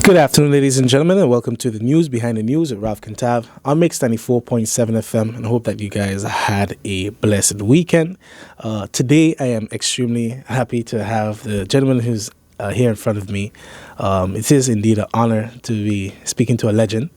Good afternoon, ladies and gentlemen, and welcome to the News Behind the News with Ralph Cantav on Mix 94.7 FM, and I hope that you guys had a blessed weekend. Today, I am extremely happy to have the gentleman who's here in front of me. It is indeed an honor to be speaking to a legend,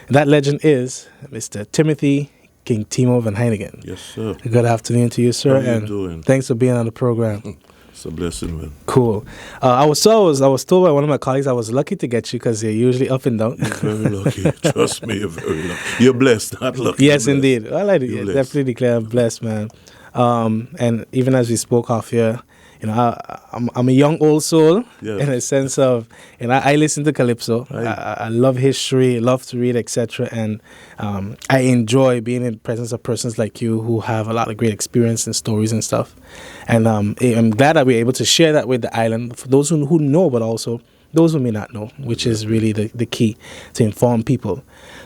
and that legend is Mr. Timothie King Timo van Heyningen. Yes, sir. Good afternoon to you, sir. How you doing? Thanks for being on the program. It's a blessing, man. Cool. I was told by one of my colleagues I was lucky to get you because you're usually up and down. You're very lucky. Trust me, you're very lucky. You're blessed, not lucky. Yes, indeed. Well, I definitely declare I'm blessed, man. And even as we spoke off here, I'm a young old soul in a sense of, I listen to Calypso. I love history, love to read, etc. And I enjoy being in the presence of persons like you who have a lot of great experience and stories and stuff. And I'm glad that we're able to share that with the island for those who know, but also those who may not know, which is really the key to inform people.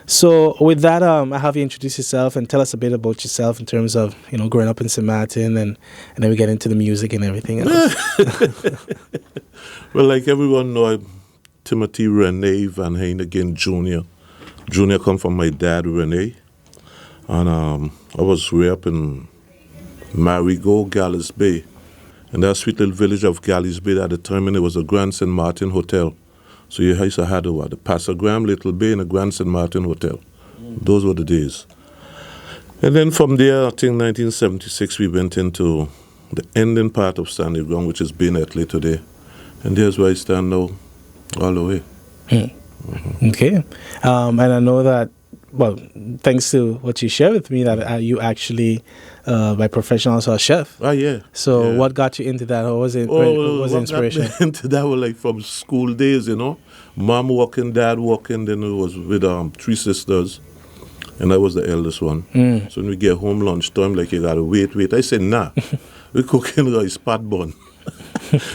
So with that, I have you introduce yourself and tell us a bit about yourself in terms of, growing up in St. Martin and then we get into the music and everything else. Well, like everyone know, I'm Timothie Rene van Heyningen Jr. Jr. come from my dad, Rene. And I was raised up in Marigot, Gallis Bay. In that sweet little village of Gallis Bay, at the time, it was a Grand St. Martin Hotel. So you used to have the Passagram, Little Bay, and the Grand St. Martin Hotel. Those were the days. And then from there, I think 1976, we went into the ending part of Standing Ground, which is Binetley today. And there's where I stand now, all the way. Mm-hmm. Okay. And I know that, well, thanks to what you shared with me, that you actually, by profession, also a chef. Oh, yeah. So what got you into that? What was it? What was the inspiration? Got me into that was like from school days, Mom working, dad working, then it was with three sisters, and I was the eldest one. So when we get home lunchtime, like, you gotta wait. I said, nah, we cooking rice, pot bun.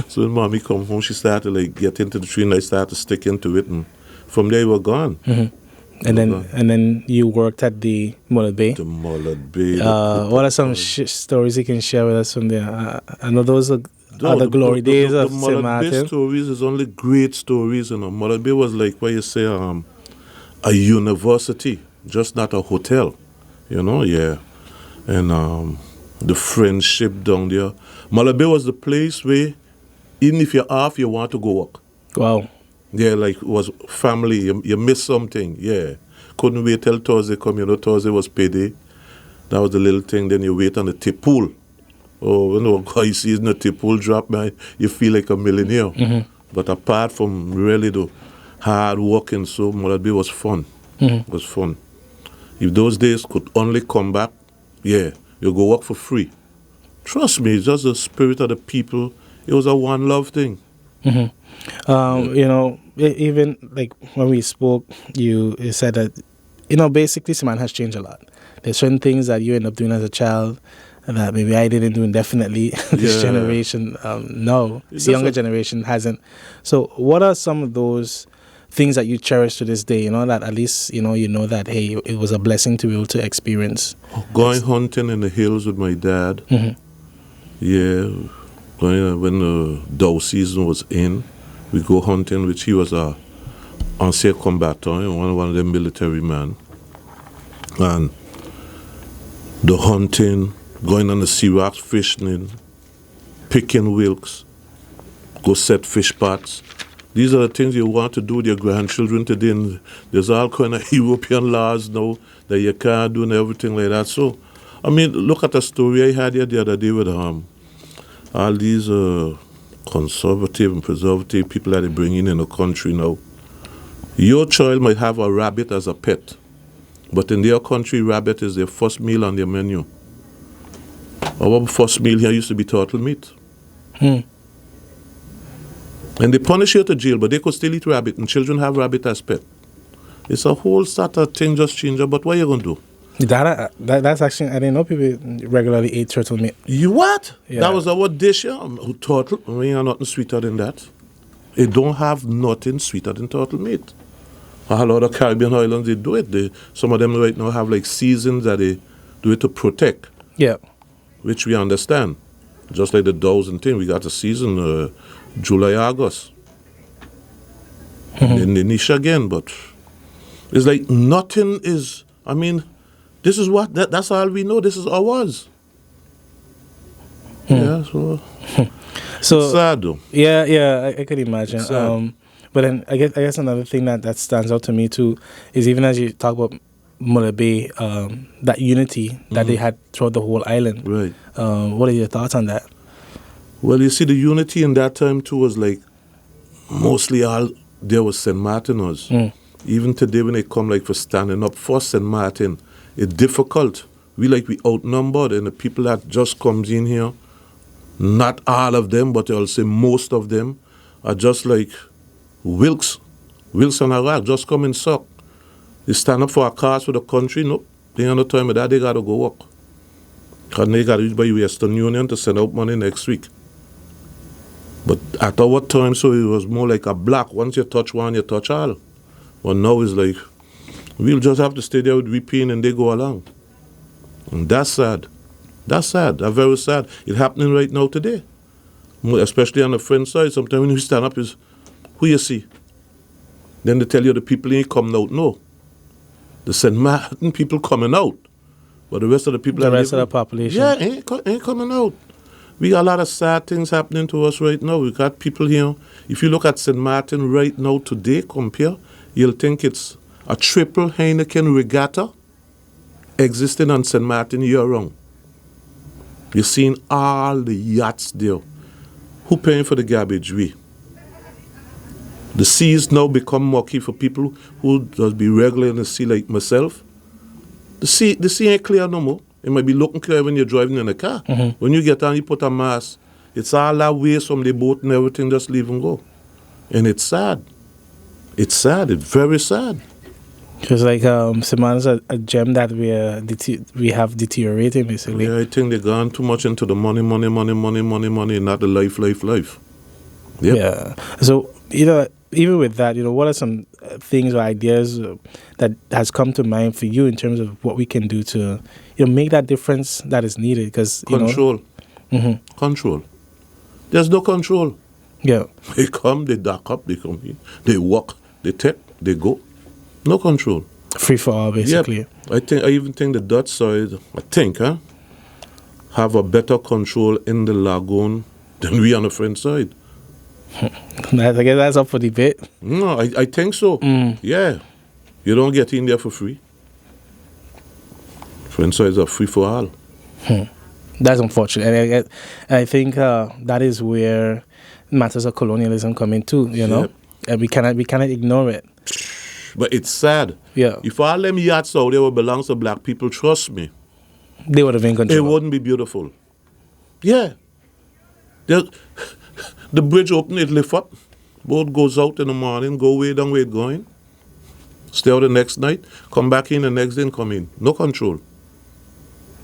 So when mommy come home, she started to get into the tree, and I started to stick into it, and from there we were gone. Mm-hmm. And then you worked at the Mullet Bay. The Mullet Bay. What are some stories you can share with us from there? I know those are the glory days of St. Martin. The Mullet Bay stories is only great stories, Mullet Bay was like what you say, a university, just not a hotel, yeah. And the friendship down there. Mullet Bay was the place where, even if you're off, you want to go work. Wow. Yeah, like it was family. You miss something. Yeah, couldn't wait till Thursday come. Thursday was payday. That was the little thing. Then you wait on the tip pool. Oh, guys, seeing the tip pool drop, man, you feel like a millionaire. Mm-hmm. But apart from really the hard working, so Mullet Bay was fun. Mm-hmm. It was fun. If those days could only come back, yeah, you go work for free. Trust me, it's just the spirit of the people. It was a one love thing. Mm-hmm. Even like when we spoke, you said that, basically Simon has changed a lot. There's certain things that you end up doing as a child that maybe I didn't do indefinitely. This generation, no. This younger generation hasn't. So what are some of those things that you cherish to this day, that at least, you know that, hey, it was a blessing to be able to experience? Going hunting in the hills with my dad. Mm-hmm. Yeah. When the doe season was in, we go hunting, which he was a ancien combattant, one of the military men. And the hunting, going on the sea rocks, fishing, picking wilks, go set fish pots. These are the things you want to do with your grandchildren today. And there's all kind of European laws now that you can't do and everything like that. So, look at the story I had here the other day with all these conservative and preservative people that they bring in the country now. Your child might have a rabbit as a pet, but in their country, rabbit is their first meal on their menu. Our first meal here used to be turtle meat. And they punish you to jail, but they could still eat rabbit, and children have rabbit as pet. It's a whole sort of thing just changed, but what are you going to do? That's actually, I didn't know people regularly ate turtle meat. You what? Yeah. That was our dish, yeah. Turtle, nothing sweeter than that. It don't have nothing sweeter than turtle meat. A lot of Caribbean islands, they do it. Some of them right now have like seasons that they do it to protect. Yeah. Which we understand. Just like the does and thing, we got a season, July, August. And then the niche again, but it's like nothing is, I mean, this is what, that's all we know, this is ours. Yeah, so sad though. Yeah, I could imagine. But then I guess another thing that stands out to me too is even as you talk about Muller Bay, that unity that they had throughout the whole island. Right. What are your thoughts on that? Well, you see, the unity in that time too was like mostly all there was St. Martiners. Even today when they come like for standing up for St. Martin, it's difficult. We outnumbered, and the people that just comes in here, not all of them, but I'll say most of them, are just like Wilson and Iraq, just come and suck. They stand up for a cause for the country, nope. They have no time with that, they got to go work. And they got to use by Western Union to send out money next week. But at our time, so it was more like a block. Once you touch one, you touch all. But now it's like, we'll just have to stay there with VPN and they go along. And that's sad. That's sad. That's very sad. It's happening right now today. Especially on the French side. Sometimes when you stand up, is who you see? Then they tell you the people ain't coming out. No. The St. Martin people coming out. But the rest of the people... The rest of the population. Yeah, ain't coming out. We got a lot of sad things happening to us right now. We got people here. If you look at St. Martin right now today, compare, you'll think it's a triple Heyningen regatta existing on St. Martin year-round. You're seeing all the yachts there. Who paying for the garbage? We. The seas now become mucky for people who just be regular in the sea like myself. The sea ain't clear no more. It might be looking clear when you're driving in a car. When you get on, you put a mask. It's all that waste from the boat and everything, just leave and go. And it's sad. It's sad. It's very sad. Because like St. Martin's a gem that we have deteriorating basically. Yeah, I think they've gone too much into the money, and not the life. Yep. Yeah. So, even with that, what are some things or ideas that has come to mind for you in terms of what we can do to, make that difference that is needed? Because control. Control. There's no control. Yeah. They come, they dock up, they come in, they walk, they take, they go. No control. Free for all, basically. Yep. I even think the Dutch side, have a better control in the lagoon than we on the French side. I guess that's up for debate. No, I think so. Yeah. You don't get in there for free. French sides are free for all. That's unfortunate. And I think that is where matters of colonialism come in too, Yep. And we cannot ignore it. But it's sad. Yeah. If all them yachts out there would belong to black people, trust me, they would have been control. It wouldn't be beautiful. Yeah. The bridge open, it lift up. Boat goes out in the morning, go way down where it's going. Stay out the next night, come back in the next day and come in. No control.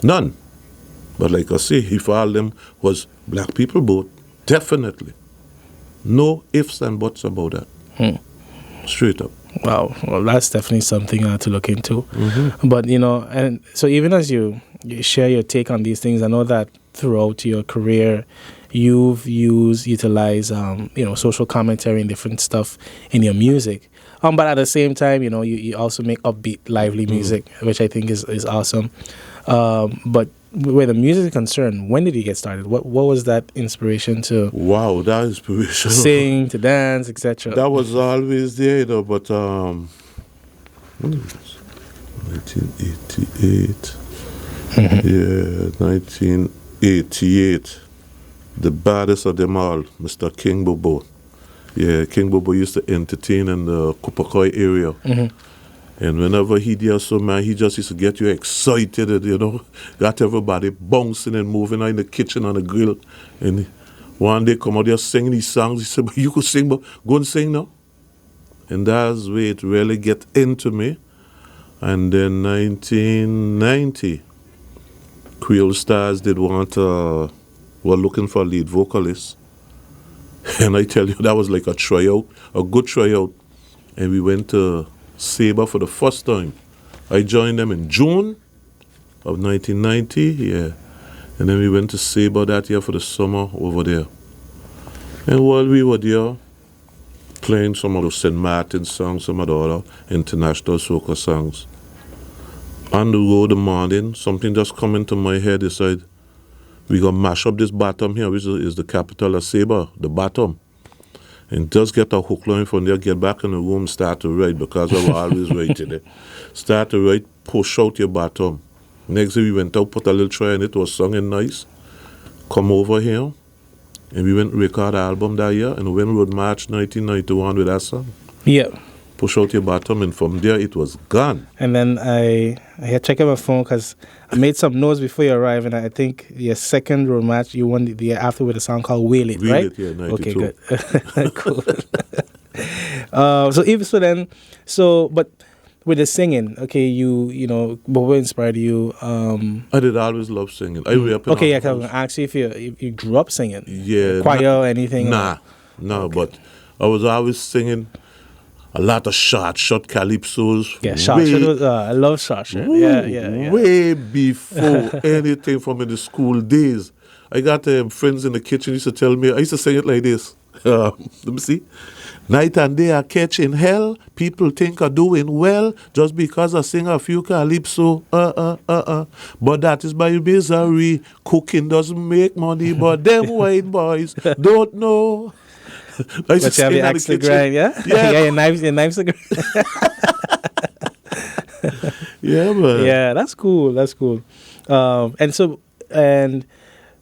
None. But like I say, if all them was black people boat, definitely. No ifs and buts about that. Straight up. Wow. Well, that's definitely something to look into. But, and so even as you share your take on these things, I know that throughout your career, you've utilized, social commentary and different stuff in your music. But at the same time, you also make upbeat, lively music, which I think is awesome. But where the music is concerned, when did you get started? What was that inspiration to? Wow, that inspiration. Sing, to dance, etc. That was always there, but when it was 1988. Yeah, 1988. The baddest of them all, Mr. King Bobo. Yeah, King Bobo used to entertain in the Kupakoi area. And whenever he did so, man, he just used to get you excited, got everybody bouncing and moving out in the kitchen on the grill. And one day come out there singing these songs. He said, but you could sing, but go and sing now. And that's where it really get into me. And then 1990, Creole Stars did were looking for a lead vocalist. And I tell you, that was like a tryout, a good tryout. And we went to Sabre for the first time. I joined them in June of 1990, yeah. And then we went to Sabre that year for the summer over there. And while we were there, playing some of the St. Martin songs, some of the other international soca songs. On the road in the morning, something just come into my head. They said, we're going to mash up this bottom here, which is the capital of Sabre, the bottom. And just get a hook line from there, get back in the room, start to write, because I was always writing it. Start to write, push out your bottom. Next day we went out, put a little try in it, was sung and nice. Come over here, and we went to record an album that year, and we went road March 1991 with that song. Yeah. Push out your bottom, and from there it was gone. And then I had checked out my phone because I made some notes before you arrived, and I think your second road match you won the year after with a song called Wheel It, right? Wheel It, yeah, 92. Okay, good. Cool. But with the singing, okay, you know, what inspired you? I did always love singing. I grew up in okay, I can ask you if you grew up singing. Yeah. Choir or anything? No, okay. But I was always singing a lot of short calypsos. Yeah, I love short. Yeah. Way before anything from in the school days. I got friends in the kitchen used to tell me, I used to sing it like this. Let me see. Night and day I catch in hell. People think I'm doing well just because I sing a few calypso. But that is my misery. Cooking doesn't make money, but them white boys don't know. But you have your axe to grind, yeah? Yeah, your knives to grind. Yeah, man. Yeah, that's cool. And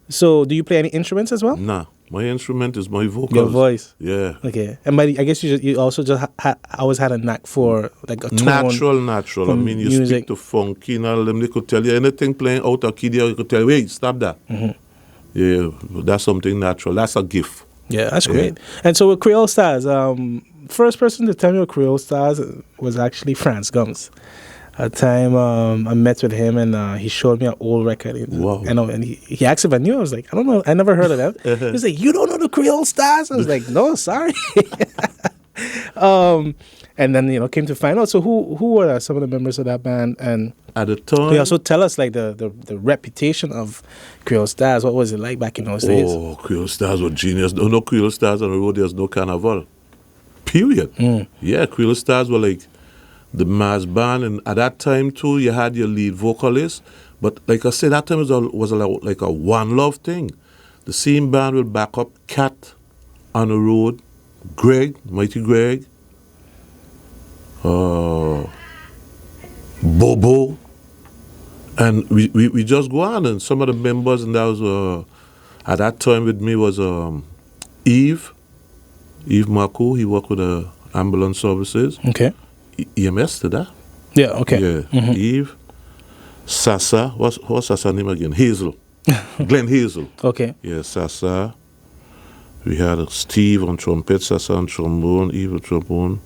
so, do you play any instruments as well? Nah, my instrument is my vocals. Your voice. Yeah. Okay, and I guess you also just always had a knack for like a tone. Natural. I mean, you music. Speak to funky and all them. They could tell you anything playing out of key there. You could tell you, wait, stop that. Mm-hmm. Yeah, that's something natural. That's a gift. Yeah, that's great. And so with Creole Stars, first person to tell me about Creole Stars was actually France Gums. At the time, I met with him and he showed me an old record. Wow. And he asked if I knew. I was like, I don't know. I never heard of them. He was like, you don't know the Creole Stars? I was like, no, sorry. And then, came to find out. So who were some of the members of that band? And at the time, they also tell us like the reputation of Creole Stars. What was it like back in those days? Oh, Creole Stars were genius. No Creole Stars on the road, there's no Carnival. Period. Yeah, Creole Stars were like the mass band, and at that time too, you had your lead vocalist. But like I said, that time was like a one love thing. The same band will back up Cat on the road, Greg, Mighty Greg, Bobo, and we just go on. And some of the members, and that was at that time with me was Eve Marco. He worked with the ambulance services. Okay. EMS to that. Yeah. Okay. Yeah. Mm-hmm. Eve, Sasa. What's Sasa name again? Hazel. Glenn Hazel. Okay. Yeah, Sasa. We had Steve on trumpet, Sasa on trombone, Eve on trombone.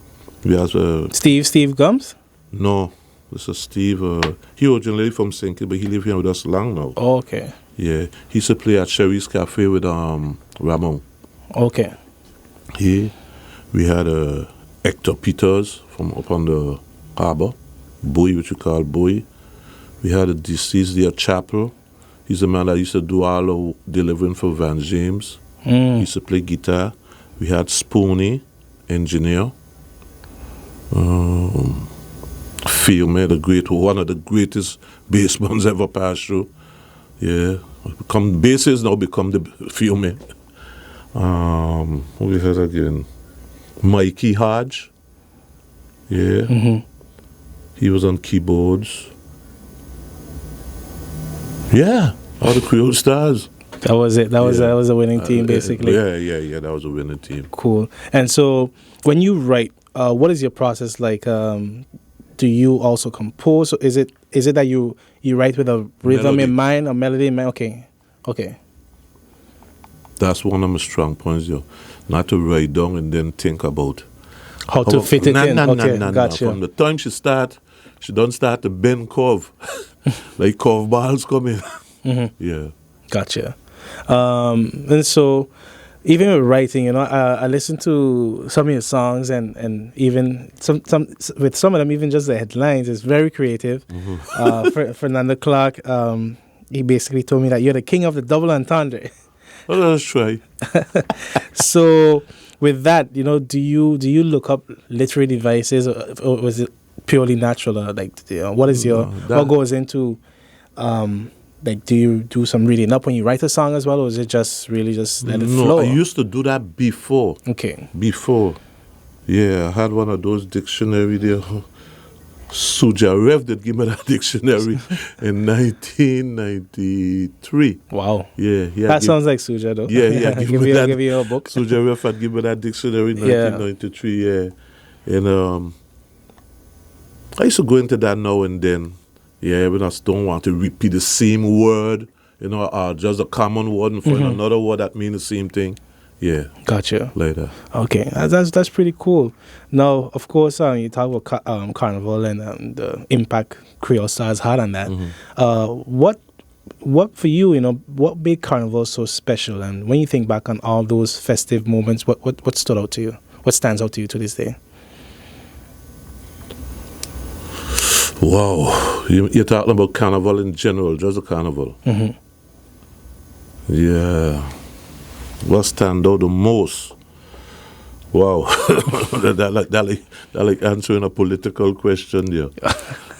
We had Steve Gums? No, this is Steve. He originally from St. Kitts, but he lived here with us long now. Oh, okay. Yeah, he used to play at Sherry's Cafe with Ramon. Okay. We had Hector Peters from up on the harbor, Boy, which you call Boy. We had a deceased there, Chapel. He's the man that used to do all the delivering for Van James. He used to play guitar. We had Spoony, engineer. Fiume, one of the greatest bass bands ever passed through. Yeah, basses now become the Fiume. Who we had again? Mikey Hodge. Yeah. Mm-hmm. He was on keyboards. Yeah, all the Creole Stars. That was it. That was a winning team, basically. Yeah. That was a winning team. Cool. And so, when you write, what is your process like? Do you also compose? Or is it that you write with a rhythm in mind, a melody in mind? Okay. That's one of my strong points, yo. Not to write down and then think about how to fit it in. Gotcha. From the time she don't start to bend curve, like curve balls coming. Mm-hmm. Yeah. Gotcha. And so, even with writing, I listen to some of your songs, and even some with some of them, even just the headlines, it's very creative. Mm-hmm. Fernando Clark, he basically told me that you're the king of the double entendre. Well, let's try. So, with that, do you look up literary devices, or was it purely natural? Like, what is what goes into, like, do you do some reading up when you write a song as well, or is it just really just let it flow? No, I used to do that before. Okay. Before. Yeah, I had one of those dictionary there. Suja Rev did give me that dictionary in 1993. Wow. Yeah. That sounds like Suja, though. Yeah. give you a book. Suja Rev had given me that dictionary in 1993, yeah. And I used to go into that now and then. Yeah, when I don't want to repeat the same word, just a common word and find another word that means the same thing. Yeah. Gotcha. Later. Okay, that's pretty cool. Now, of course, you talk about Carnival and the impact Creole Stars had on that. What for you, what made Carnival so special? And when you think back on all those festive moments, what stood out to you? What stands out to you to this day? Wow, you're talking about Carnival in general, just the Carnival. Yeah. What stand out the most? Wow, that like answering a political question there.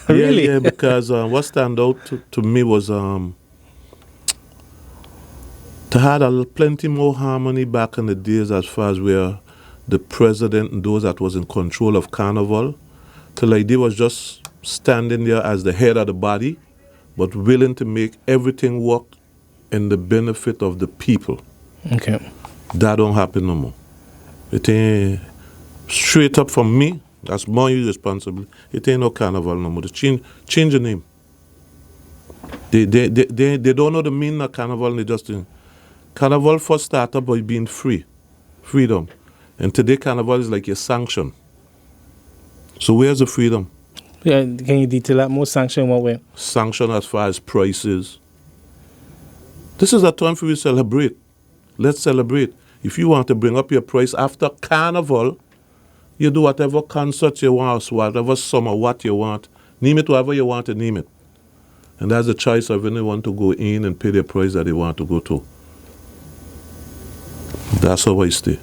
Really? Yeah, because what stand out to me was to have plenty more harmony back in the days as far as where the president and those that was in control of Carnival, to like they was just standing there as the head of the body, but willing to make everything work in the benefit of the people. Okay. That don't happen no more. It ain't straight up from me. That's my responsibility. It ain't no Carnival no more. Change the name. They don't know the meaning of Carnival, and they just think. Carnival first started by being freedom. And today Carnival is like a sanction. So where's the freedom? Yeah, can you detail that more? Sanction in what way? Sanction as far as prices. This is a time for you to celebrate. Let's celebrate. If you want to bring up your price after Carnival, you do whatever concert you want, whatever summer, what you want. Name it whatever you want to name it. And that's the choice of anyone to go in and pay the price that they want to go to. That's how I stay.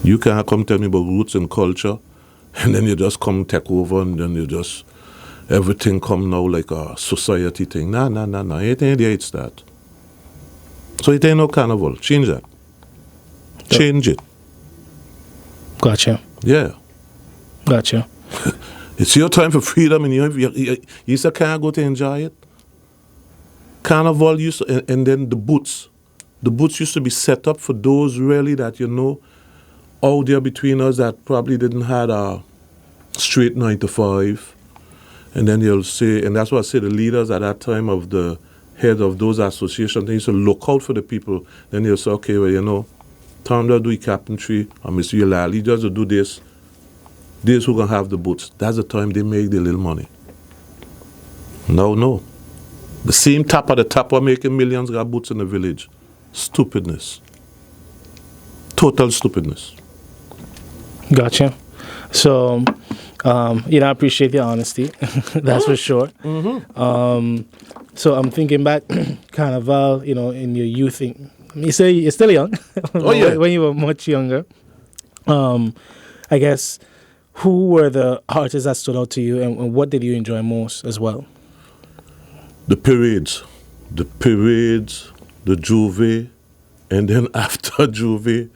You can't come tell me about roots and culture, and then you just come take over, and then everything come now like a society thing. Nah. It ain't there, it's that. So it ain't no Carnival. Change that. Change it. Gotcha. Yeah. Gotcha. It's your time for freedom, and you still can't go to enjoy it. Carnival used to, and then the booths. The booths used to be set up for those really that, out there between us that probably didn't have a straight 9 to 5. And then you'll say, and that's what I say, the leaders at that time of the head of those associations, they used to look out for the people. Then you'll say, okay, well, Tom do carpentry, or Mr. Yulali just do this. This who gonna have the boots. That's the time they make their little money. No. The same top of the top are making millions got boots in the village. Stupidness. Total stupidness. Gotcha. So, I appreciate the honesty. That's for sure. So I'm thinking back, Carnival, in your youth. You say you're still young. Oh, yeah. When you were much younger. I guess, who were the artists that stood out to you, and what did you enjoy most as well? The parades, the Juve, and then after Juve,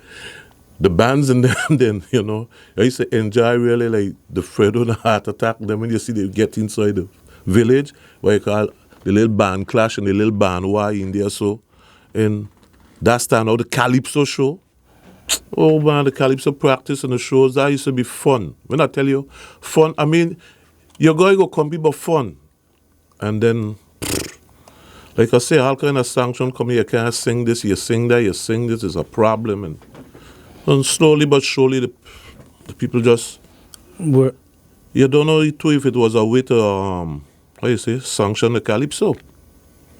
the bands, and then I used to enjoy really like the Fredo and the Heart Attack. Then when you see they get inside the village, what you call the little band clash and the little band war in there, so, and that's time now the Calypso show. Oh man, the Calypso practice and the shows, that used to be fun. When I tell you, fun, I mean, you're going to go compete, but fun. And then, like I say, all kind of sanction come here, you can't sing this, you sing that, you sing this, is a problem. And slowly but surely, the people just, you don't know too if it was a way to, sanction the Calypso.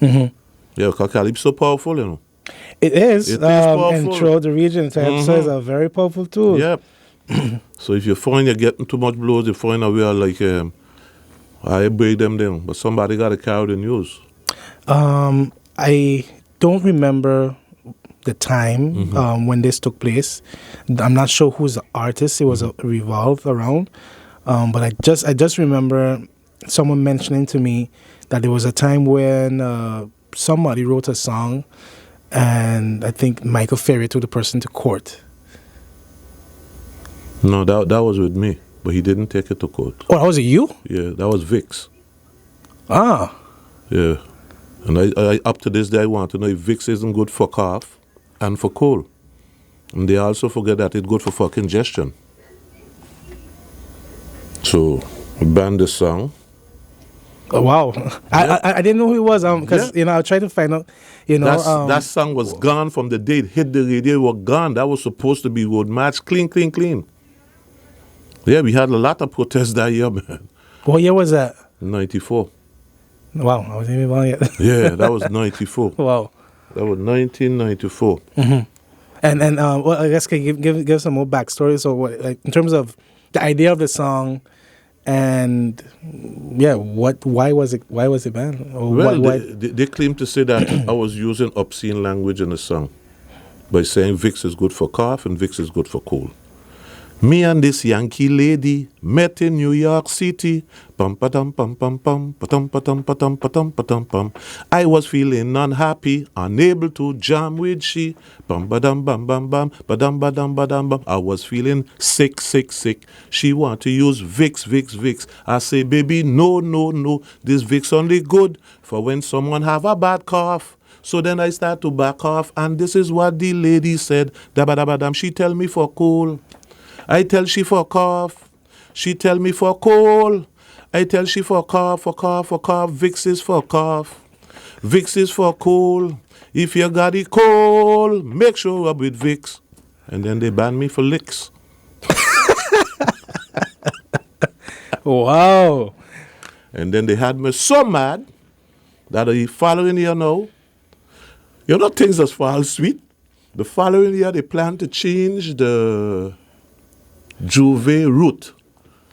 Yeah, because Calypso powerful, It is. powerful. And throughout the region, Calypso is a very powerful tool. Yep. So if you find you're getting too much blows, you find a way like, I break them down. But somebody got to carry the news. I don't remember the time when this took place. I'm not sure who's the artist it was revolved around, but I just remember someone mentioning to me that there was a time when somebody wrote a song, and I think Michael Ferry took the person to court. No, that was with me, but he didn't take it to court. Oh, was it you? Yeah, that was Vicks. Ah. Yeah. And I up to this day, I want to know if Vicks isn't good for cough and for cold. And they also forget that it's good for fucking congestion. So, we banned the song. Oh, wow. Yeah. I didn't know who he was because, I tried to find out, that song was gone from the day it hit the radio. It was gone. That was supposed to be road match. Clean, clean, clean. Yeah, we had a lot of protests that year, man. What year was that? 94. Wow, I wasn't even born yet. Yeah, that was 94. Wow. That was 1994. Mm-hmm. And well, I guess can you give some more backstory? So, like in terms of the idea of the song, and why was it banned? Or well, they claim to say that I was using obscene language in the song by saying Vicks is good for cough and Vicks is good for cold. Me and this Yankee lady met in New York City. Pum patum pum pum pum patum patum patum patum patum pum. I was feeling unhappy, unable to jam with she. Bum badum bum bum bum badum badum badum bum. I was feeling sick. She want to use Vicks. I say, baby, no. This Vicks only good for when someone have a bad cough. So then I start to back off, and this is what the lady said. Dabadabadam. She tell me for cool. I tell she for cough. She tell me for cold. I tell she for cough. Vicks is for cough. Vicks is for cold. If you got it cold, make sure rub with Vicks. And then they ban me for licks. Wow. And then they had me so mad that the following year now, things just fall sweet. The following year they plan to change the Juve route.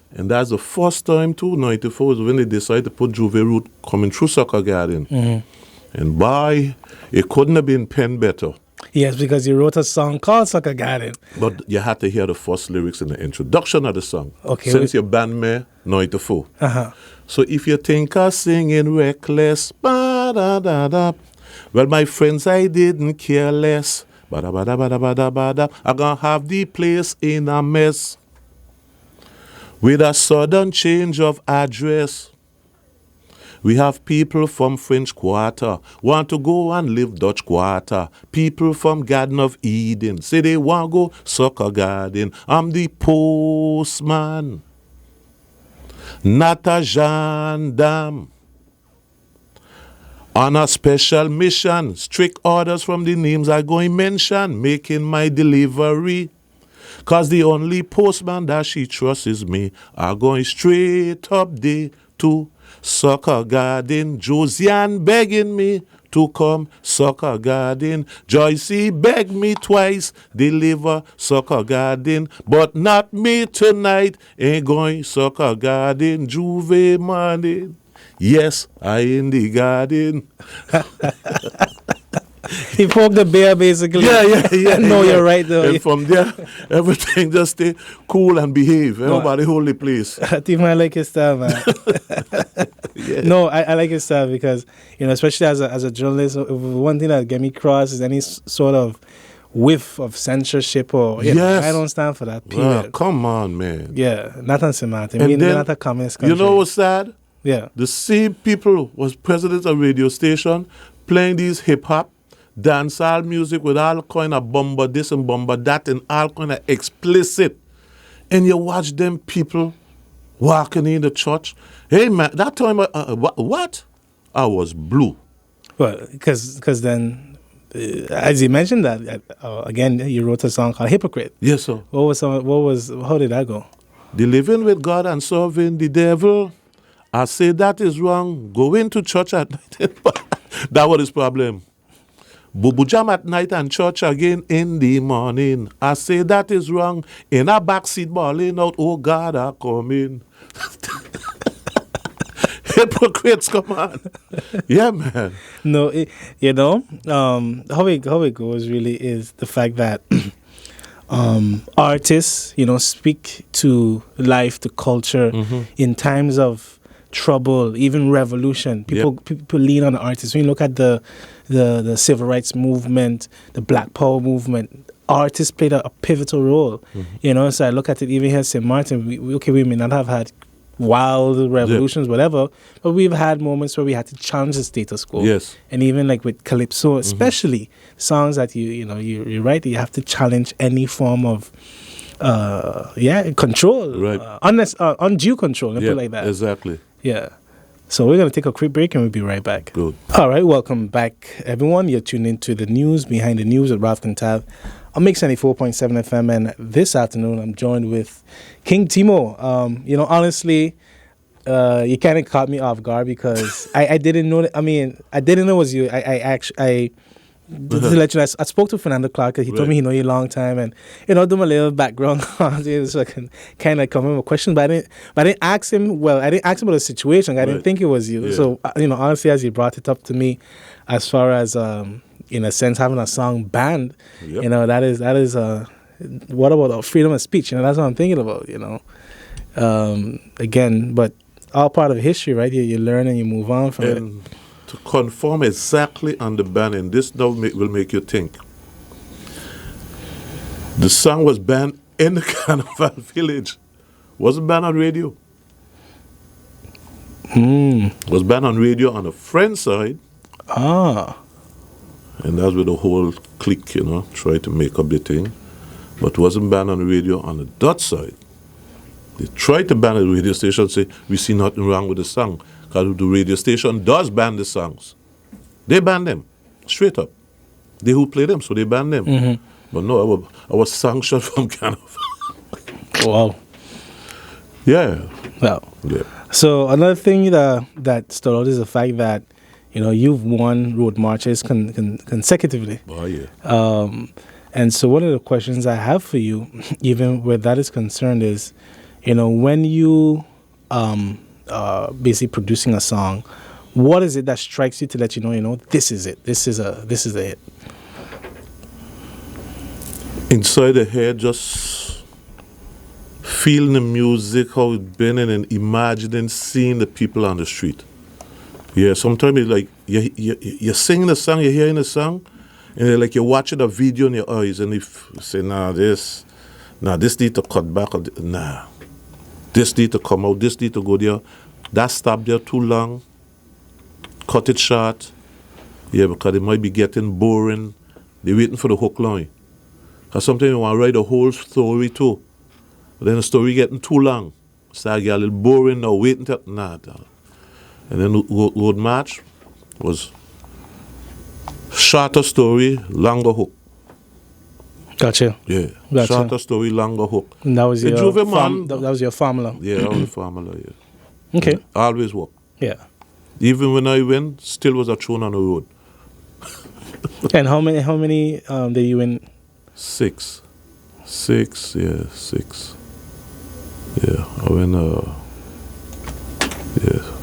And that's the first time too, 94 is when they decided to put Juve route coming through Soccer Garden. Mm-hmm. And boy, it couldn't have been penned better. Yes, because you wrote a song called Soccer Garden. But you had to hear the first lyrics in the introduction of the song. Okay. Since you banned me, 94. Uh-huh. So if you think I'm singing reckless, ba-da-da-da, well, my friends, I didn't care less. Bada, I'm gonna have the place in a mess with a sudden change of address. We have people from French Quarter want to go and live Dutch Quarter. People from Garden of Eden say they want to go Soccer Garden. I'm the postman, not a gendarme. On a special mission, strict orders from the names I going to mention, making my delivery. Cause the only postman that she trusts is me. I going straight up there to Soccer Garden. Josiane begging me to come Soccer Garden. Joycey begged me twice, deliver Soccer Garden. But not me tonight, ain't going Soccer Garden. Juve morning. Yes, I in the garden. He poked the bear, basically. Yeah. No, you're right, though. And from there, everything just stay cool and behave. Everybody hold the place. I like his style, man. Yeah. No, I like his style because, especially as a journalist, one thing that get me cross is any sort of whiff of censorship or I don't stand for that, period. Come on, man. Yeah, not on semantic. And then, not a communist country. You know what's sad? Yeah. The same people was president of radio station playing these hip-hop, dancehall music with all kind of bomba this and bomba that and all kind of explicit. And you watch them people walking in the church. Hey, man, that time, what? I was blue. Well, because then, as you mentioned that, again, you wrote a song called Hypocrite. Yes, sir. How did that go? The living with God and serving the devil. I say that is wrong. Going to church at night. That was his problem. Bubu jam at night and church again in the morning. I say that is wrong. In a backseat balling out, oh God, I come in. hypocrites, come on. Yeah, man. No, how it goes really is the fact that artists, speak to life, to culture in times of trouble, even revolution. People lean on the artists. When you look at the civil rights movement, the Black Power movement, artists played a pivotal role. So I look at it even here at St. Martin. We may not have had wild revolutions, whatever, but we've had moments where we had to challenge the status quo. Yes. And even like with Calypso, especially songs that you're right, you have to challenge any form of control, right? Undue control, put it like that. Exactly. Yeah. So we're going to take a quick break and we'll be right back. Good. All right, welcome back, everyone. You're tuned into the news, Behind the News with Ralph Contav on Mix 94.7 FM. And this afternoon, I'm joined with King Timo. Honestly, you kind of caught me off guard because I didn't know. I didn't know it was you. To let you know, I spoke to Fernando Clark. He told me he know you a long time, and do my little background so I can kind of come in with questions. But I didn't ask him. Well, I didn't ask him about the situation. I didn't think it was you. Yeah. So honestly, as he brought it up to me, as far as in a sense having a song banned, that is what about freedom of speech? That's what I'm thinking about. Again, but all part of history, right? You learn and you move on from it. To conform exactly on the banning, this now will make you think. The song was banned in the Carnival village. Wasn't banned on radio. Was banned on radio on the French side. And that's where the whole clique, tried to make up the thing. But wasn't banned on the radio on the Dutch side. They tried to ban the radio station, say, we see nothing wrong with the song. Because the radio station does ban the songs. They ban them, straight up. They who play them, so they ban them. But no, I was sanctioned from Carnival. Wow. Yeah. Wow. Yeah. So another thing that stood out is the fact that, you've won road marches consecutively. Oh, yeah. And so one of the questions I have for you, even where that is concerned, is, when you basically producing a song, what is it that strikes you to let you know, this is it, this is a hit? Inside the head, just feeling the music, how it's been, and then imagining seeing the people on the street. Yeah, sometimes it's like you're singing the song, you're hearing the song, and like you're watching a video in your eyes, and if you say, this need to cut back, or this need to come out, this need to go there. That stop there too long. Cut it short. Yeah, because it might be getting boring. They're waiting for the hook line. Because sometimes you want to write a whole story too. But then the story getting too long. Start getting a little boring now, waiting till... And then Road March was shorter story, longer hook. Gotcha. Yeah. Gotcha. Shorter story, longer hook. And that was your that was your formula. Yeah, that was the formula, yeah. Okay. Yeah. Always work. Yeah. Even when I win, still was a tune on the road. And how many did you win? 6. 6, yeah, 6. Yeah. I went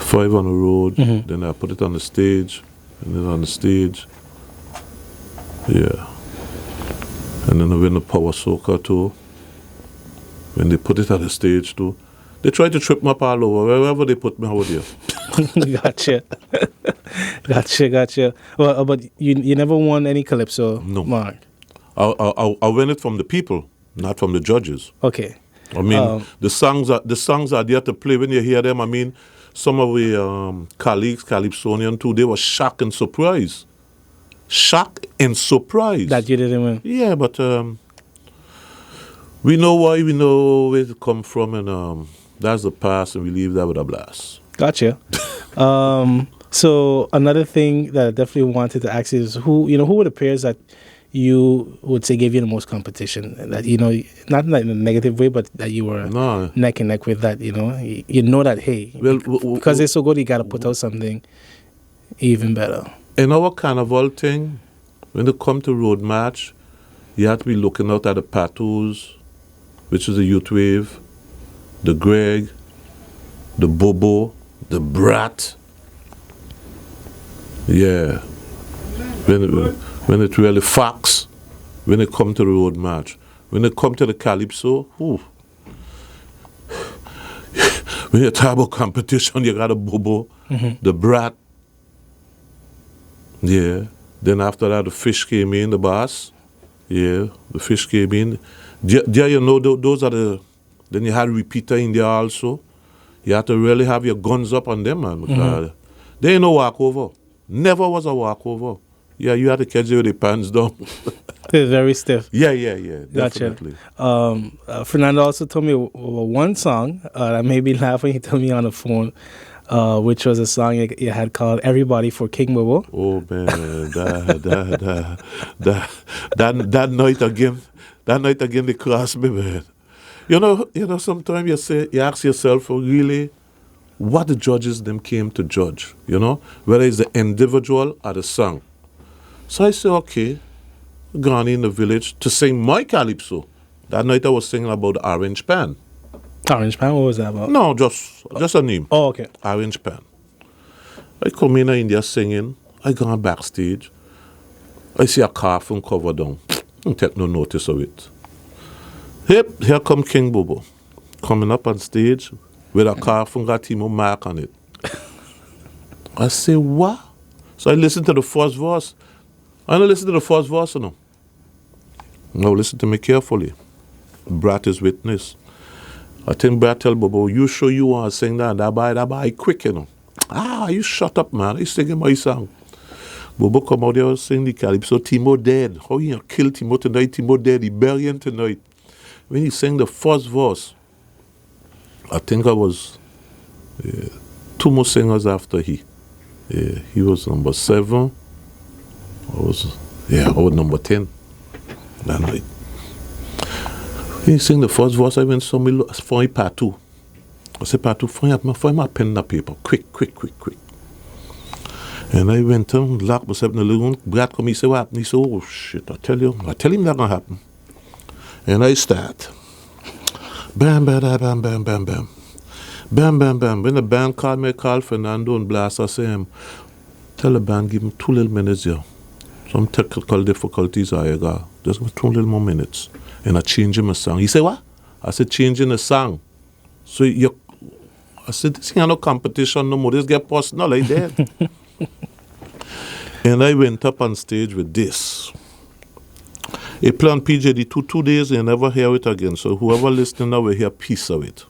5 on the road, then I put it on the stage, and then on the stage. Yeah. And then I win the Power Soca too. When they put it on the stage too. They try to trip me up all over. Wherever they put me out there. Gotcha. Well, but you never won any Calypso mark? I win it from the people, not from the judges. Okay. I mean, the songs are there to play. When you hear them, I mean, some of the colleagues, Calypsonian too, they were shocked and surprised. Shocked and surprised. That you didn't win? Yeah, but we know why, we know where it come from, and that's the past, and we leave that with a blast. Gotcha. So another thing that I definitely wanted to ask is who were the players that you would say gave you the most competition, and that not in a negative way, but that you were neck and neck with, that you know that hey, because they're so good, you got to put out something even better. In our Carnival thing, when it come to road march, you have to be looking out at the Patos, which is the Youth Wave, the Greg, the Bobo, the brat. Yeah. When it really fox, when it come to the road march. When it come to the Calypso, when you talk about competition, you got a Bobo, the brat. Yeah. Then after that, the fish came in, the boss. Yeah, the fish came in. There you know, those are the... Then you had repeater in there also. You had to really have your guns up on them, man. Because they ain't no walkover. Never was a walkover. Yeah, you had to catch it with the pants down. It's very stiff. Yeah, definitely. Gotcha. Fernando also told me one song that made me laugh when he told me on the phone, which was a song you had called "Everybody" for King Bobo. Oh man, that night again, they crossed me, man. You know, sometimes you ask yourself, really, what the judges them came to judge. You know, whether it's the individual or the song. So I said, okay, gone in the village to sing my calypso. That night I was singing about the orange pan. Orange pan? What was that about? No, just a name. Oh, okay. Orange pan. I come in India singing. I go backstage. I see a car from cover down. Don't take no notice of it. Yep, here come King Bobo. Coming up on stage with a car from Timo mark on it. I say, what? So I listen to the first verse. I don't listen to the first verse, no. Now listen to me carefully. Brat is witness. I think Brat tell Bobo, you sure you want to sing that by quick, you know. You shut up, man. I singing my song. Bobo come out there and sing the Calypso. Timo dead. How you kill Timo tonight? Timo dead. He bury him tonight. When he sang the first verse, I think I was 2 more singers after he. Yeah, he was number 7. I was number 10 that night. When he sang the first verse, I went somewhere for part 2. I said, part 2, find my pen and a paper. Quick. And I went and locked myself in the living room. Brad come, he said, what happened? He said, oh, shit, I tell him that's going to happen. And I start. Bam, bam, bam, bam, bam, bam. Bam, bam, bam. When the band called me, called Fernando and Blast, I say, tell the band, give him 2 little minutes here. Some technical difficulties I got. Just give me 2 little more minutes. And I change him a song. He said, what? I said, changing the song. So I said, this ain't no competition no more. This get personal like that. And I went up on stage with this. It played on PJD 2 days and you never hear it again. So whoever listening now will hear a piece of it.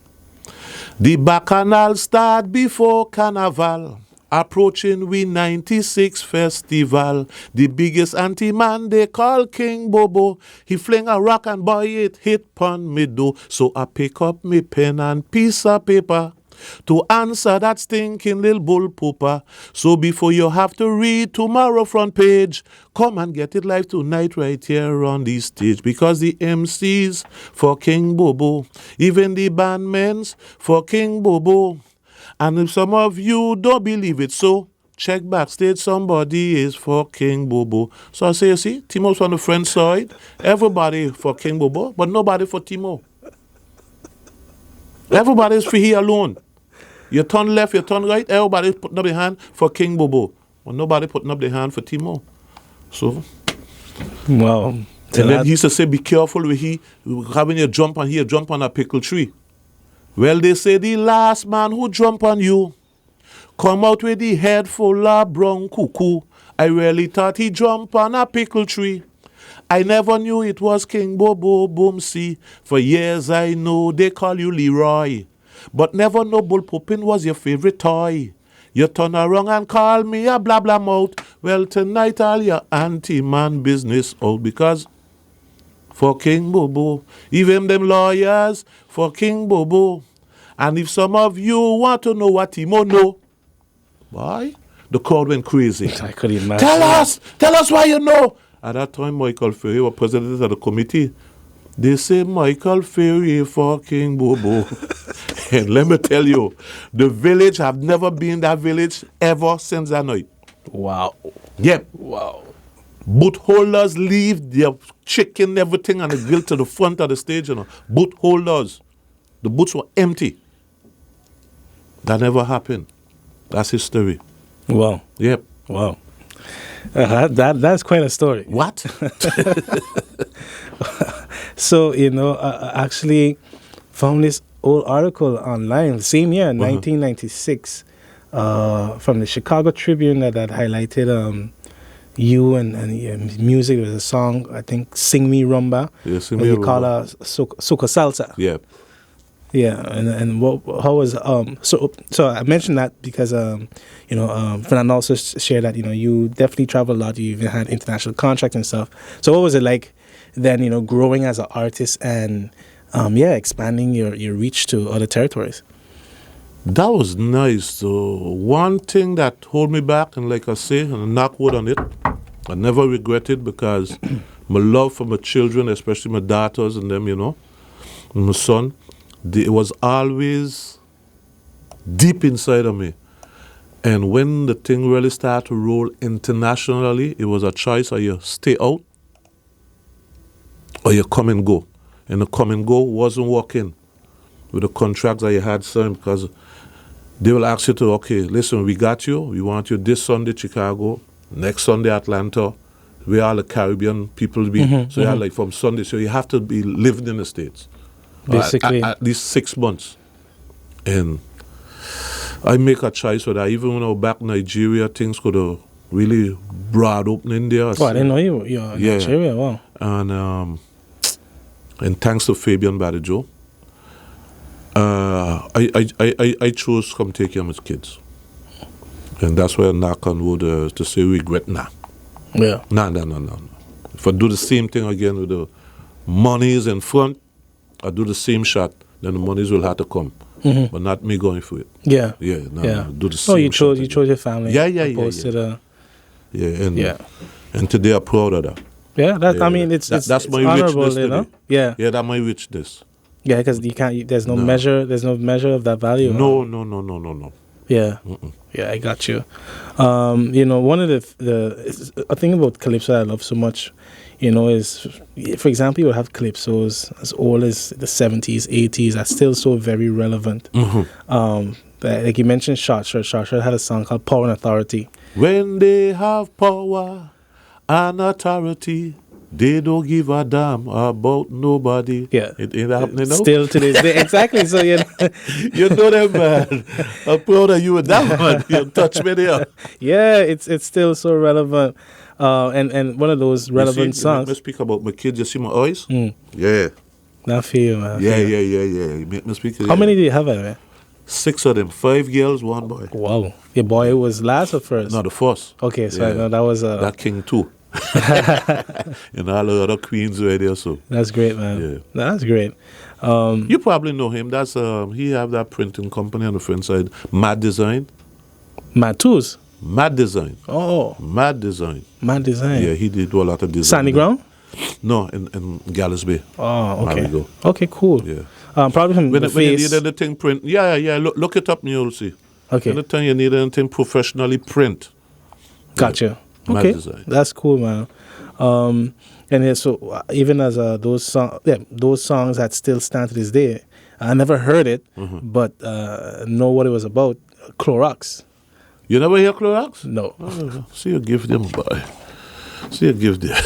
The Bacchanal start before Carnival. Approaching we 96 festival. The biggest anti-man they call King Bobo. He fling a rock and boy it hit pon me do. So I pick up me pen and piece of paper to answer that stinking little bull pooper. So before you have to read tomorrow front page, come and get it live tonight right here on the stage. Because the MCs for King Bobo, even the bandmen's for King Bobo. And if some of you don't believe it, so check backstage, somebody is for King Bobo. So I say, you see, Timo's on the French side, everybody for King Bobo, but nobody for Timo. Everybody's for he alone. You turn left, you turn right, everybody's putting up their hand for King Bobo. But nobody putting up their hand for Timo. So. Wow. And then he used to say, be careful with he, having you jump on here, jump on a pickle tree. Well, they say the last man who jump on you come out with the head full of brown cuckoo. I really thought he jump on a pickle tree. I never knew it was King Bobo Boomsy. For years I know they call you Leroy. But never know bull pooping was your favorite toy. You turn around and call me a blah blah mouth. Well, tonight all your anti-man business out because for King Bobo, even them lawyers for King Bobo. And if some of you want to know what Timo know, why? The crowd went crazy. I could imagine. Tell us why you know. At that time, Michael Ferry was president of the committee. They say Michael Ferry for King Bobo. And let me tell you, the village have never been that village ever since that night. Wow. Yep. Wow. Boot holders leave their chicken, everything, and the grill to the front of the stage, you know. Boot holders. The boots were empty. That never happened. That's history. Wow. Yep. Wow. That's quite a story. What? So, I actually found this old article online, the same year, 1996, from the Chicago Tribune that highlighted you and music. There was a song, I think, Sing Me Rumba. Yeah, Sing Me Rumba. You call it Soca Salsa. Yeah. Yeah, and how was so I mentioned that because Fernando also shared that you definitely travel a lot. You even had international contracts and stuff. So what was it like then? Growing as an artist and expanding your reach to other territories. That was nice. So one thing that hold me back, and like I say, and I knock wood on it, I never regret it because my love for my children, especially my daughters and them, and my son. It was always deep inside of me. And when the thing really started to roll internationally, it was a choice: or you stay out or you come and go. And the come and go wasn't working with the contracts that you had signed, because they will ask you to, okay, listen, we got you. We want you this Sunday, Chicago, next Sunday, Atlanta. We are the Caribbean people. So you are like from Sunday. So you have to be living in the States. Basically. At least 6 months. And I make a choice for that. Even when I was back in Nigeria, things could have really broad open in there. Oh, I didn't know you were in Nigeria. Wow. And thanks to Fabian Badijo, I chose to come take care of his kids. And that's why I knock on wood to say regret now. Yeah. No. If I do the same thing again with the monies in front, I do the same shot, then the monies will have to come. But not me going for it. Yeah. Yeah, no, do the same you chose your family. Yeah. And today I'm proud of that. Yeah, I mean, it's that's my honorable, richness today. Yeah. Yeah, that's my richness. Yeah, because you can't. There's no measure. There's no measure of that value. No. Yeah. Yeah, I got you. One of the thing about Calypso I love so much, is, for example, you will have Calypsos as old as the 70s, 80s, are still so very relevant. Like you mentioned, Shot had a song called Power and Authority. When they have power and authority, they don't give a damn about nobody. Yeah. It ain't happening now. Still to this day. Exactly. So, you know that, man. I'm proud of you with that one. You touch me there. Yeah, it's still so relevant. And one of those relevant songs. You speak about my kids. You see my eyes? Yeah. Not for you, man. Yeah. You make me speak. How many do you have, man? 6 of them. 5 girls, 1 boy. Wow. Your boy was last or first? No, the first. Okay, so I know that was... that king too. And all the other queens were there, so. That's great, man. Yeah. That's great. You probably know him. That's he have that printing company on the front side. Mad Design. Mad Tools? Mad Design. Oh. Mad Design. Mad Design. Yeah, he did a lot of design. Sandy Ground? No, in Gallows Bay. Oh, okay. Okay, cool. Yeah. Probably from when the you face. need anything print, look it up and you'll see. Okay. Anytime you need anything professionally print. Gotcha. Mad Okay, Design. that's cool, man. So even as those songs that still stand to this day, I never heard it, but know what it was about. Clorox. You never hear Clorox? No. See you give them, boy. See you give them.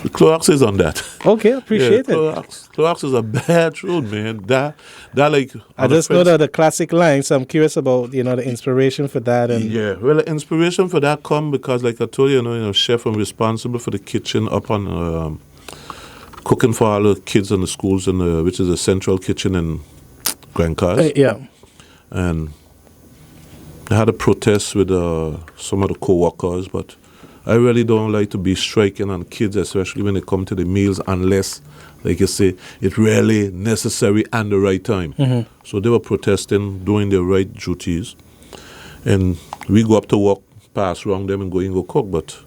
Clorox is on that. Okay, appreciate it. Clorox is a bad road, man. That like I just know that the classic line, so I'm curious about the inspiration for that. And well, the inspiration for that come because, like I told you, chef, I'm responsible for the kitchen up on cooking for all the kids in the schools, which is a central kitchen in Grand Cars. Yeah. And I had a protest with some of the co-workers, but I really don't like to be striking on kids, especially when they come to the meals, unless, like you say, it's really necessary and the right time. So they were protesting, doing their right duties. And we go up to work, pass around them and go cook. But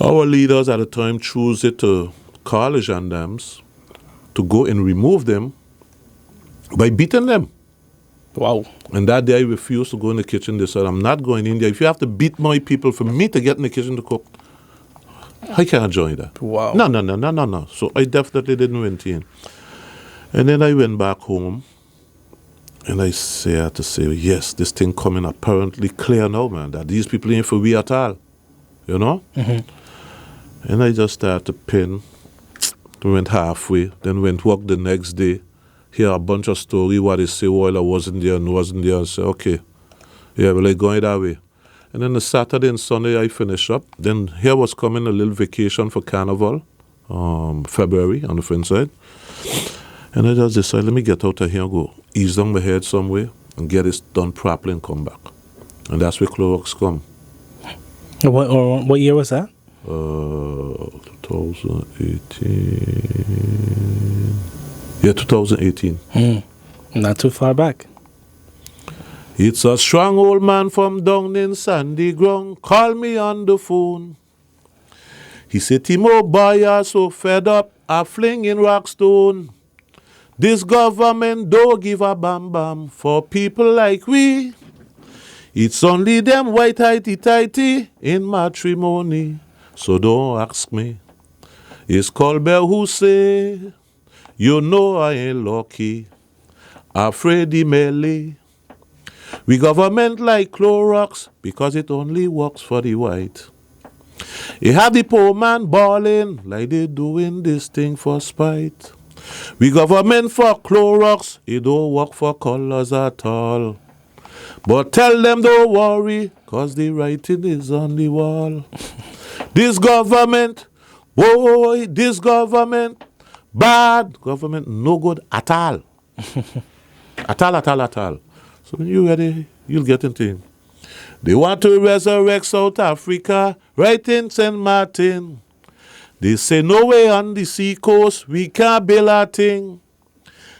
our leaders at the time choose it to call the gendarmes to go and remove them by beating them. Wow. And that day I refused to go in the kitchen. They said, I'm not going in there. If you have to beat my people for me to get in the kitchen to cook, I can't join that. Wow. No. So I definitely didn't went in. And then I went back home And I had to say, yes, this thing coming apparently clear now, man, that these people ain't for we at all. You know? Mm-hmm. And I just started to pin. Went halfway, then went work the next day. Hear a bunch of story what they say while I wasn't there and wasn't there. And say, okay, yeah, well, I going that way. And then the Saturday and Sunday I finish up. Then here was coming a little vacation for Carnival, February on the friend side. And I just decided, let me get out of here and go ease down my head somewhere and get this done properly and come back. And that's where Clorox come. What year was that? 2018. Yeah, 2018. Not too far back. It's a strong old man from down in sandy ground. Call me on the phone. He said, Timo, boy, you're so fed up. I fling in Rockstone. This government don't give a bam bam for people like we. It's only them white tighty in matrimony. So don't ask me. It's Colbert who say, you know I ain't lucky. Afraid the melee. We government like Clorox because it only works for the white. You have the poor man bawling like they doing this thing for spite. We government for Clorox, it don't work for colors at all. But tell them don't worry, cause the writing is on the wall. This government, boy, this government, bad government, no good at all. At all. So when you're ready, you'll get into it. They want to resurrect South Africa, right in St. Martin. They say no way on the sea coast, we can't build a thing.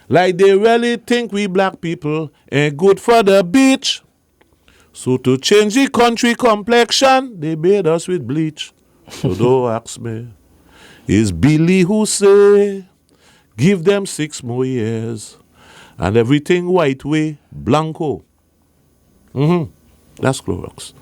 Like they really think we black people ain't good for the beach. So to change the country complexion, they bathe us with bleach. So don't ask me. It's Billy who say, give them 6 more years. And everything white way, blanco. That's Clorox.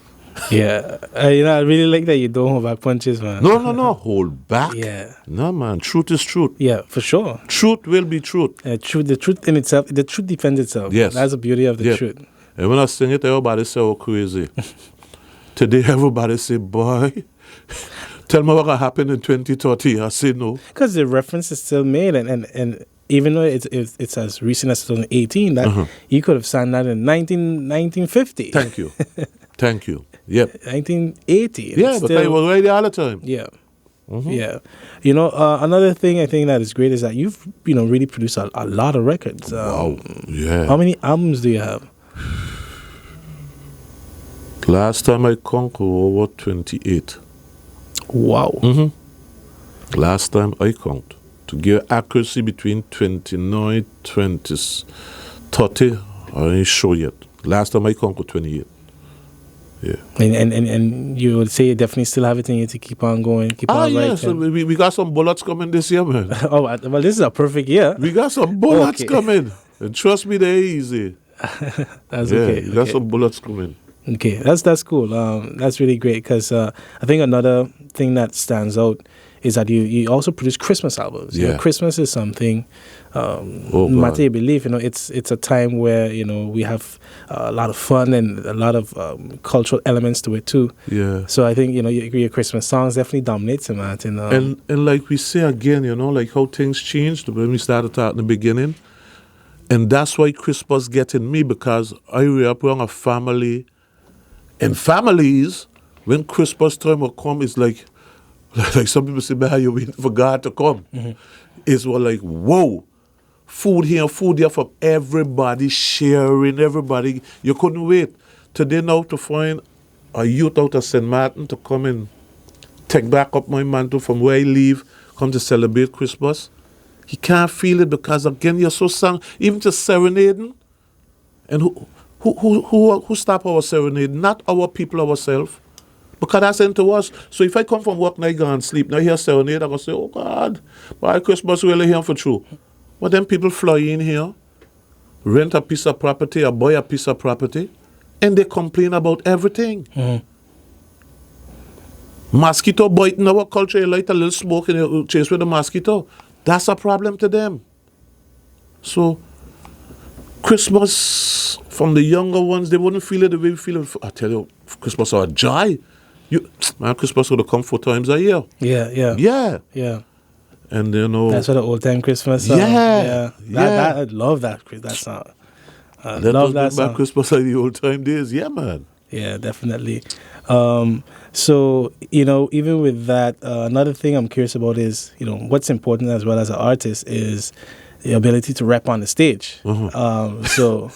Yeah. I really like that you don't hold back punches, man. No. Hold back. Yeah. No, man. Truth is truth. Yeah, for sure. Truth will be truth. The truth in itself, the truth defends itself. Yes. That's the beauty of the truth. And when I sing it, everybody say, oh, crazy. Today, everybody say, boy, tell me what will happen in 2030. I say no. Because the reference is still made, and even though it's as recent as 2018, that you could have signed that in 1950. Thank you. Yep. 1980. Yeah, but they were ready all the time. Yeah. Yeah. Another thing I think that is great is that you've, really produced a lot of records. Wow. Yeah. How many albums do you have? Last time I conquered over 28. Wow. Last time I conquered. To give accuracy between 29, 20, 30, I ain't sure yet. Last time I conquered 28. Yeah. And you would say you definitely still have it in you to keep on going, keep on writing. So we got some bullets coming this year, man. Oh, well, this is a perfect year. We got some bullets coming. And trust me, they're easy. That's okay. We got some bullets coming. Okay, that's cool. That's really great because I think another thing that stands out is that you also produce Christmas albums. Yeah. Christmas is something, no matter your belief, it's a time where, we have a lot of fun and a lot of cultural elements to it too. Yeah. So I think, your Christmas songs definitely dominate Martin. And like we say again, like how things changed when we started out in the beginning. And that's why Christmas getting me, because I grew up around a family. And families, when Christmas time will come, it's like some people say, man, you're waiting for God to come. It's like, whoa, food here, food there from everybody, sharing, everybody. You couldn't wait. Today now to find a youth out of St. Martin to come and take back up my mantle from where I live, come to celebrate Christmas. He can't feel it because, again, you're so sung, even to serenading. And who stop our serenading? Not our people ourselves. Because that's into us. So if I come from work and I go and sleep, now I hear serenade, I'm going to say, oh God, why Christmas really here for true? But then people fly in here, rent a piece of property, or buy a piece of property, and they complain about everything. Mosquito biting our culture, you light a little smoke and you chase with the mosquito. That's a problem to them. So Christmas, from the younger ones, they wouldn't feel it the way we feel it. I tell you, Christmas are a joy. Christmas would have come 4 times a year. Yeah. And that's what the old time Christmas song. I love that song. I love that song. Christmas like the old time days. Yeah, man. Yeah, definitely. So, even with that, another thing I'm curious about is, what's important as well as an artist is the ability to rap on the stage. So,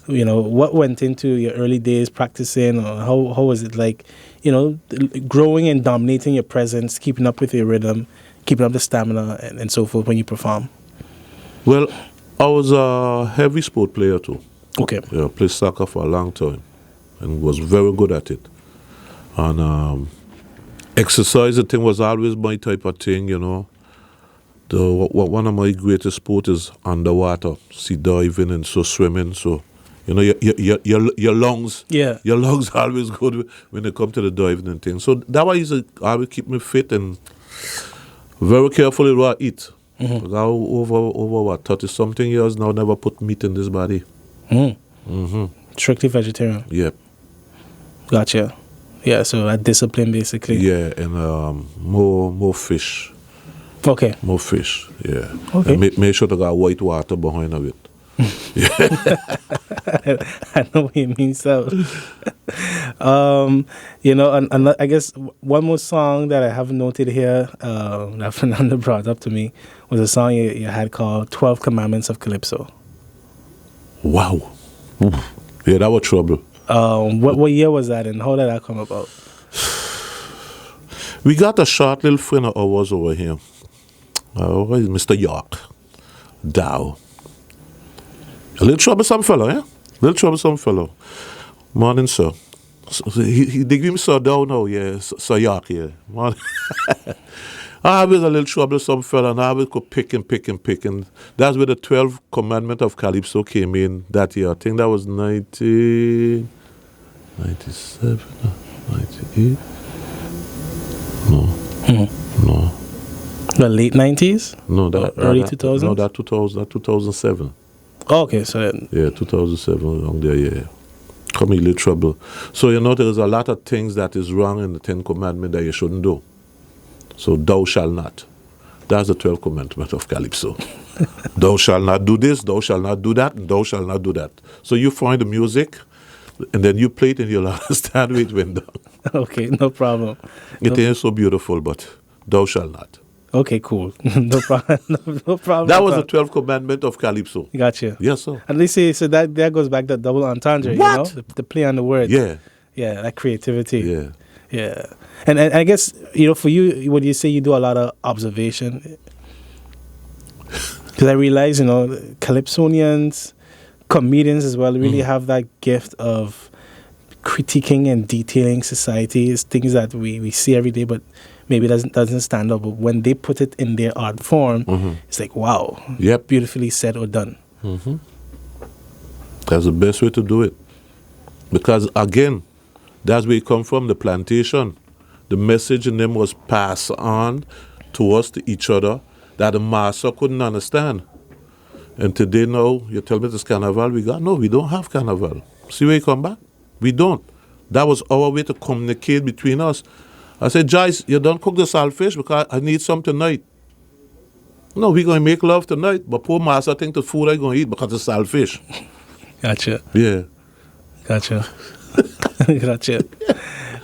what went into your early days practicing, or how was it like, growing and dominating your presence, keeping up with your rhythm, keeping up the stamina and so forth when you perform? Well, I was a heavy sport player too. Okay. Yeah, I played soccer for a long time and was very good at it. And exercise, the thing was always my type of thing, One of my greatest sports is underwater, sea diving and swimming. So, your lungs, your lungs are always good when they come to the diving and things. So that way I will keep me fit and very carefully what I eat. Because I over 30-something years now, never put meat in this body. Strictly vegetarian. Yep. Gotcha. Yeah, so a discipline basically. Yeah, and more fish. Okay. More fish, yeah. Okay. And make sure to got white water behind of it. I know what you mean. So, and I guess one more song that I have noted here that Fernando brought up to me was a song you had called 12 Commandments of Calypso. Wow. Yeah, that was trouble. What year was that and how did that come about? We got a short little friend of ours over here. Mr. York. Dow. A little troublesome fellow, yeah? Little troublesome fellow. Morning, sir. So they give me Sir Dow now, yeah. Sir York, yeah. Morning. I was a little troublesome fellow, and I would go pick. And that's where the 12 Commandments of Calypso came in that year. I think that was 1997, 98. No. The late 90s? No, early 2000s? No, that 2007. Oh, okay, so then. Yeah, 2007, along there, yeah. Come in little trouble. So, there's a lot of things that is wrong in the 10 Commandments that you shouldn't do. So, thou shalt not. That's the 12 Commandments of Calypso. Thou shalt not do this, thou shalt not do that, and thou shalt not do that. So, you find the music, and then you play it, and you'll understand where it went down. Okay, no problem. It ain't so beautiful, but thou shalt not. Okay, cool. No problem. No problem. That was the 12th Commandment of Calypso. Gotcha. Yes, sir. And they say, so that goes back to double entendre, what? The play on the word. Yeah. Yeah, that creativity. Yeah. Yeah. And I guess, for you, when you say you do a lot of observation, because I realize, Calypsonians, comedians as well, really have that gift of critiquing and detailing society. It's things that we see every day, but maybe doesn't stand up. But when they put it in their art form, it's like, wow, yep, beautifully said or done. That's the best way to do it. Because, again, that's where it come from, the plantation. The message in them was passed on to us, to each other, that the master couldn't understand. And today now, you tell me this Carnival we got? No, we don't have Carnival. See where you come back? We don't. That was our way to communicate between us. I said, Joyce, you don't cook the saltfish because I need some tonight. No, we're going to make love tonight, but poor master think the food I'm going to eat because it's saltfish. Gotcha. Yeah. Gotcha. Gotcha.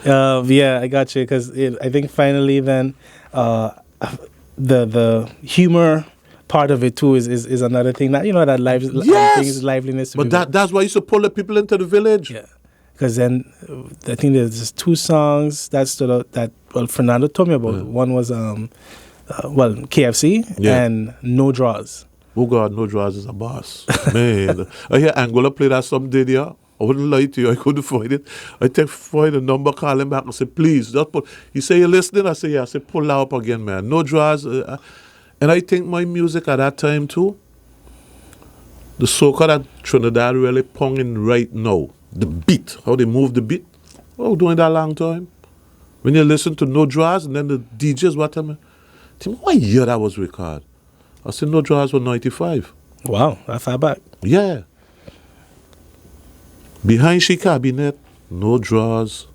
Yeah, I got you, because I think finally then the humor part of it too is another thing that that thing's liveliness. But that's why you used to pull the people into the village. Yeah, because then I think there's 2 songs that stood out that Fernando told me about. Yeah. One was KFC and No Draws. Oh God, No Draws is a boss, man. I hear Angola play that someday there. I wouldn't lie to you, I couldn't find it. I find the number, call him back and say, please, just put. He say, you listening? I say, yeah. I say, pull that up again, man. No Draws. And I think my music at that time too, the soca that Trinidad really ponging right now, the beat, how they move the beat, doing that long time. When you listen to No Draws and then the DJs, what tell me, what year that was recorded? I said No Draws was 95. Wow, that far back. Yeah. Behind she cabinet, no drawers.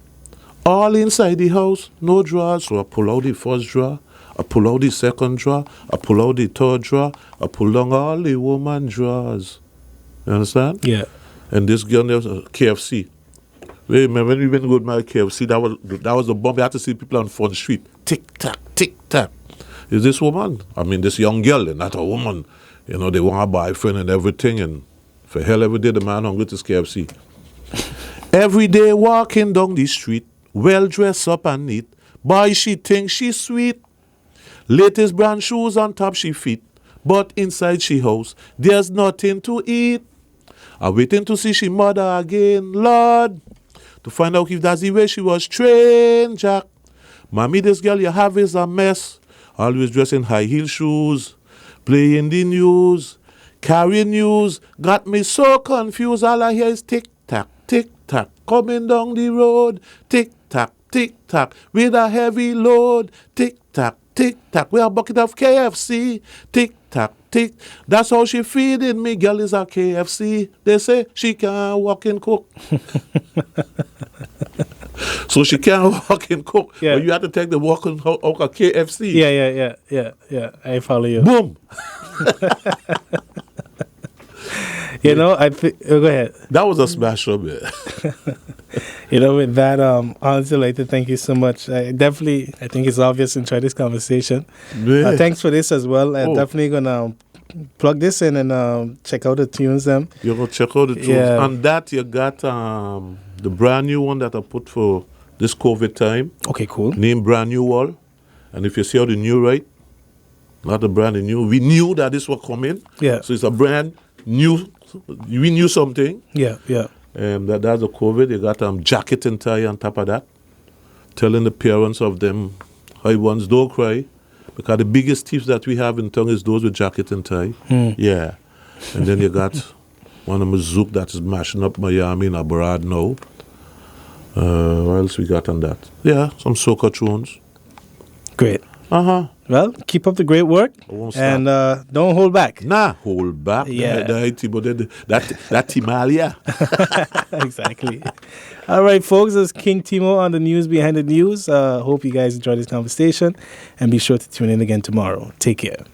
All inside the house, no drawers. So I pull out the first drawer, I pull out the second drawer, I pull out the third drawer, I pull down all the woman drawers. You understand? Yeah. And this girl there was a KFC. Remember when we went to go to my KFC, that was the bomb. You had to see people on Front Street. Tick tock, tick tock. Is this woman? I mean, this young girl, not a woman. You know, they want a boyfriend and everything. And for hell, every day the man hungry to KFC. Every day walking down the street, well dressed up and neat. Boy, she thinks she's sweet. Latest brand shoes on top she feet. But inside she house, there's nothing to eat. I'm waiting to see she mother again, Lord. To find out if that's the way she was trained, Jack. Mommy, this girl you have is a mess. Always dressing high heel shoes. Playing the news. Carrying news. Got me so confused. All I hear is tick-tock, tick-tock. Coming down the road. Tick-tock, tick-tock. With a heavy load. Tick-tock, tick-tock. With a bucket of KFC. Tick-tock, tick. That's how she feeding me. Girl is a KFC. They say she can't walk and cook. So she can't walk and cook. Yeah. But you have to take the walk and out of KFC. Yeah. I follow you. Boom. You know, I think. Oh, go ahead. That was a smash up, man. You know, with that, honestly, I'd like to thank you so much. I think it's obvious enjoy this conversation. Thanks for this as well. I'm definitely gonna plug this in and check out the tunes. You're gonna check out the tunes. Yeah. And that you got the brand new one that I put for this COVID time. Okay, cool. Named Brand New Wall. And if you see how the new right, not the brand new. We knew that this was coming. Yeah. So it's a brand new. We knew something. Yeah. That's a COVID. You got jacket and tie on top of that. Telling the parents of them, how ones don't cry. Because the biggest thieves that we have in town is those with jacket and tie. Yeah. And then you got one of my zouk that is mashing up Miami and abroad now. What else we got on that? Yeah, some soca tunes. Great. Well, keep up the great work. And don't hold back. Nah, hold back. Yeah. That Timalia. Exactly. All right, folks, this is King Timo on the News Behind the News. Hope you guys enjoyed this conversation. And be sure to tune in again tomorrow. Take care.